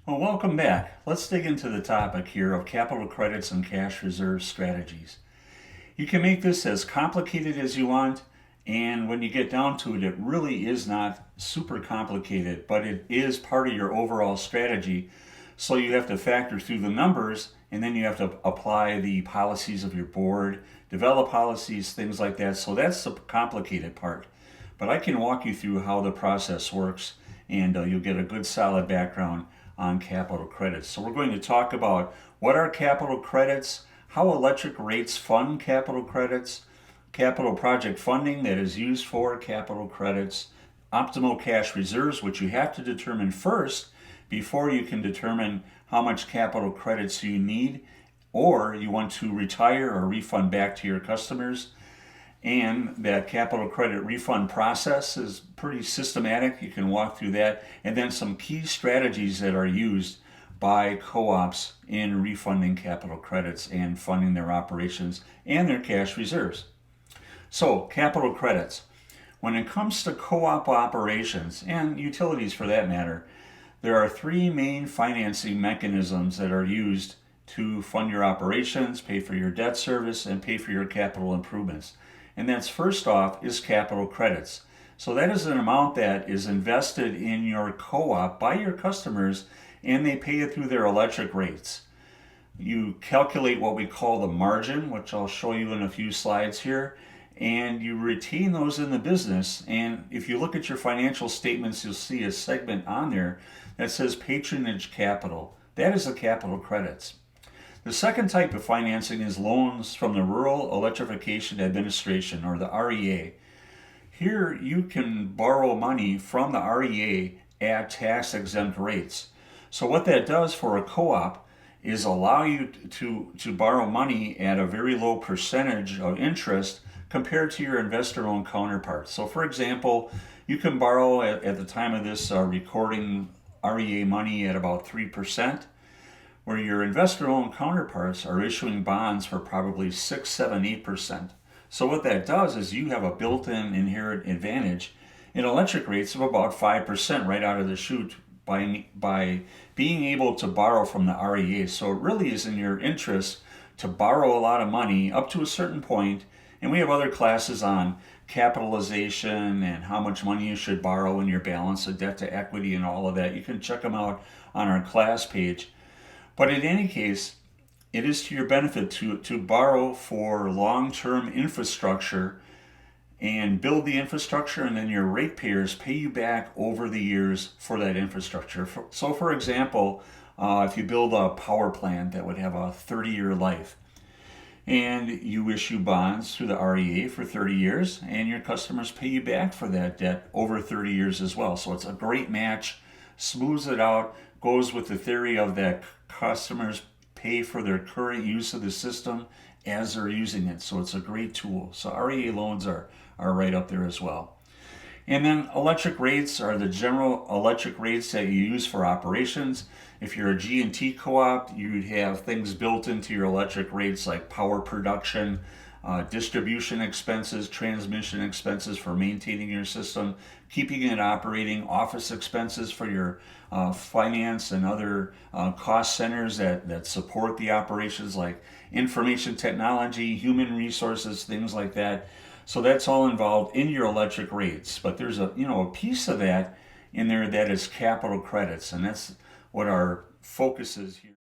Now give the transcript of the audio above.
Well, welcome back. Let's dig into the topic here of capital credits and cash reserve strategies. You can make this as complicated as you want, and when you get down to it, it really is not super complicated, but it is part of your overall strategy. So you have to factor through the numbers, and then you have to apply the policies of your board, develop policies, things like that. So that's the complicated part. But I can walk you through how the process works, and you'll get a good solid background on capital credits. So we're going to talk about what are capital credits, how electric rates fund capital credits, capital project funding that is used for capital credits, optimal cash reserves, which you have to determine first before you can determine how much capital credits you need or you want to retire or refund back to your customers. And that capital credit refund process is pretty systematic. You can walk through that. And then some key strategies that are used by co-ops in refunding capital credits and funding their operations and their cash reserves. So, capital credits. When it comes to co-op operations, and utilities for that matter, there are three main financing mechanisms that are used to fund your operations, pay for your debt service, and pay for your capital improvements. And that's first off is capital credits. So that is an amount that is invested in your co-op by your customers, and they pay it through their electric rates. You calculate what we call the margin, which I'll show you in a few slides here, and you retain those in the business. And if you look at your financial statements, you'll see a segment on there that says patronage capital. That is the capital credits. The second type of financing is loans from the Rural Electrification Administration, or the REA. Here you can borrow money from the REA at tax exempt rates. So what that does for a co-op is allow you to borrow money at a very low percentage of interest compared to your investor-owned counterparts. So for example, you can borrow at the time of this recording REA money at about 3%, where your investor-owned counterparts are issuing bonds for probably 6, 7, 8%. So what that does is you have a built-in inherent advantage in electric rates of about 5% right out of the chute by being able to borrow from the REA. So it really is in your interest to borrow a lot of money up to a certain point. And we have other classes on capitalization and how much money you should borrow in your balance of debt to equity and all of that. You can check them out on our class page. But in any case, it is to your benefit to borrow for long-term infrastructure and build the infrastructure, and then your ratepayers pay you back over the years for that infrastructure. So for example, if you build a power plant that would have a 30-year life, and you issue bonds through the REA for 30 years, and your customers pay you back for that debt over 30 years as well. So it's a great match, smooths it out, goes with the theory of that customers pay for their current use of the system as they're using it. So it's a great tool. So REA loans are right up there as well. And then electric rates are the general electric rates that you use for operations. If you're a G&T co-op, you'd have things built into your electric rates like power production, distribution expenses, transmission expenses for maintaining your system, keeping it operating, office expenses for your finance and other cost centers that support the operations like information technology, human resources, things like that. So that's all involved in your electric rates. But there's a piece of that in there that is capital credits, and that's what our focus is here.